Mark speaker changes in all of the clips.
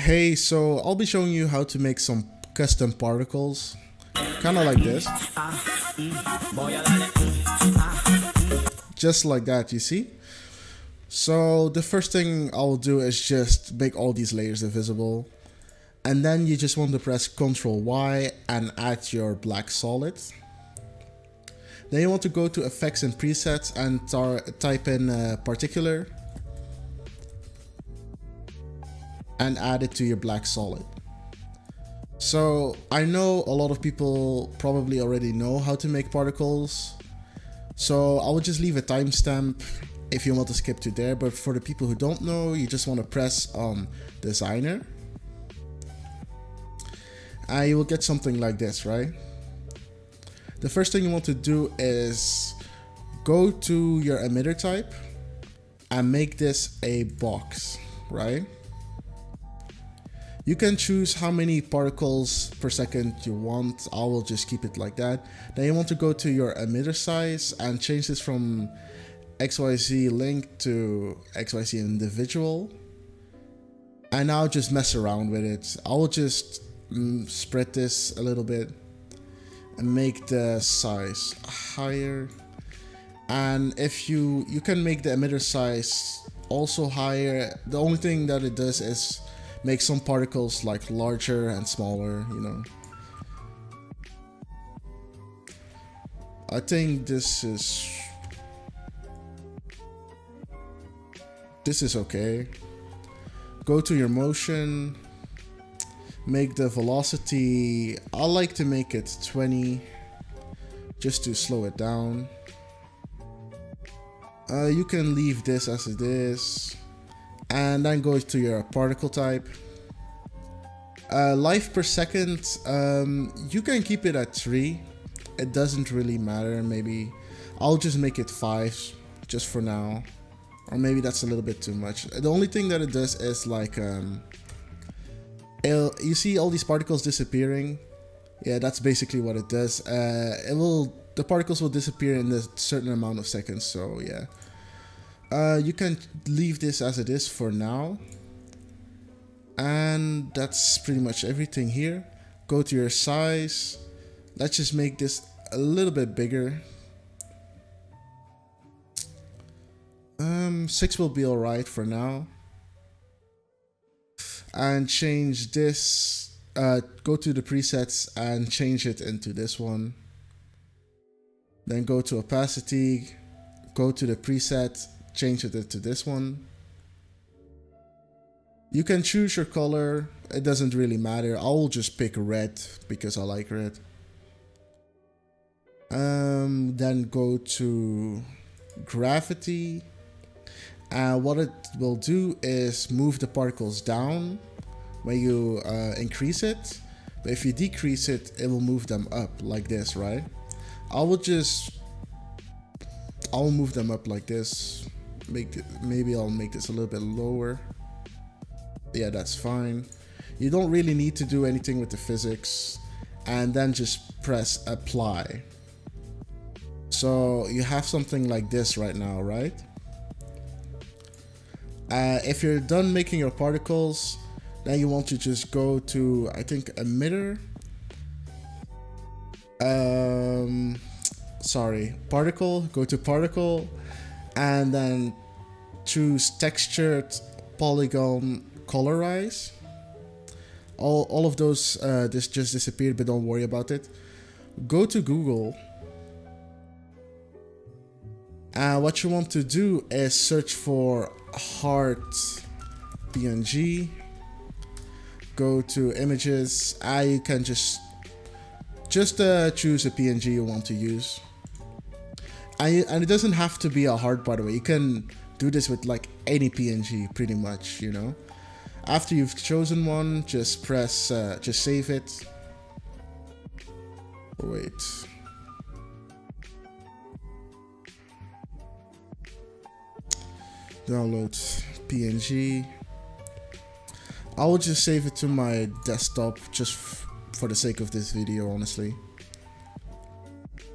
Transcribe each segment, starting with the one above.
Speaker 1: Hey, so I'll be showing you how to make some custom particles, kind of like this, just like that, you see? So the first thing I'll do is just make all these layers invisible, and then you just want to press Ctrl Y and add your black solid. Then you want to go to effects and presets and type in particular and add it to your black solid. So I know a lot of people probably already know how to make particles, so I would just leave a timestamp if you want to skip to there, but for the people who don't know, you just want to press on designer and you will get something like this, right? The first thing you want to do is go to your emitter type and make this a box, right? You can choose how many particles per second you want. I will just keep it like that. Then you want to go to your emitter size and change this from XYZ link to XYZ individual. And now just mess around with it. I will just spread this a little bit and make the size higher. And if you can make the emitter size also higher. The only thing that it does is make some particles like larger and smaller, you know. I think this is okay. Go to your motion, make the velocity, I like to make it 20 just to slow it down. You can leave this as it is. And then go to your particle type. Life per second, you can keep it at 3. It doesn't really matter. Maybe I'll just make it 5 just for now. Or maybe that's a little bit too much. The only thing that it does is like, you see all these particles disappearing? Yeah, that's basically what it does. The particles will disappear in a certain amount of seconds, so yeah. You can leave this as it is for now. And that's pretty much everything here. Go to your size. Let's just make this a little bit bigger. 6 will be alright for now. And change this. Go to the presets and change it into this one. Then go to opacity. Go to the preset. Change it into this one. You can choose your color. It doesn't really matter. I will just pick red because I like red. Then go to gravity. And what it will do is move the particles down when you increase it. But if you decrease it, it will move them up like this, right? I'll move them up like this. Maybe I'll make this a little bit lower. Yeah, that's fine. You don't really need to do anything with the physics, and then just press apply. So you have something like this right now, right? If you're done making your particles, then you want to just go to, I think, emitter. Particle. Go to particle. And then choose textured polygon colorize. All of those this just disappeared, but don't worry about it. Go to Google. And what you want to do is search for heart PNG. Go to images. You can just choose a PNG you want to use. And it doesn't have to be a heart, by the way. You can do this with like any PNG pretty much, you know. After you've chosen one, just press, just save it. Wait. Download PNG. I will just save it to my desktop just for the sake of this video, honestly.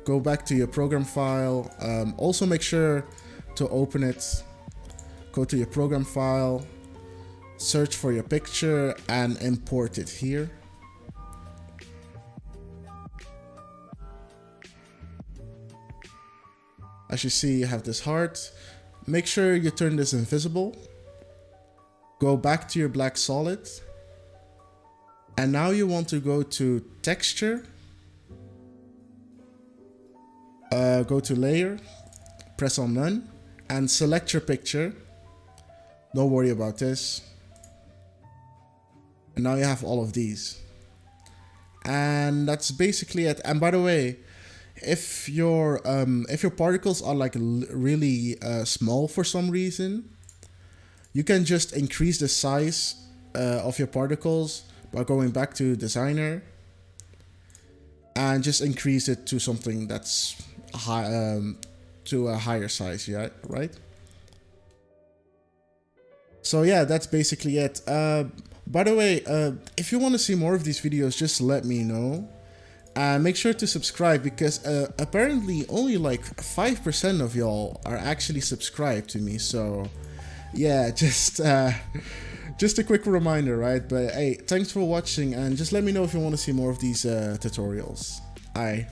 Speaker 1: Go back to your program file. Also make sure to open it. Go to your program file, search for your picture and import it here. As you see, you have this heart. Make sure you turn this invisible. Go back to your black solid. And now you want to go to texture. Go to layer, press on none, and select your picture. Don't worry about this. And now you have all of these. And that's basically it. And by the way, if your particles are like really small for some reason, you can just increase the size of your particles by going back to designer and just increase it to something that's high, to a higher size, yeah, right? So yeah, that's basically it. By the way, if you want to see more of these videos, just let me know. And make sure to subscribe, because apparently only like 5% of y'all are actually subscribed to me. So yeah, just a quick reminder, right? But hey, thanks for watching, and just let me know if you want to see more of these tutorials. Bye.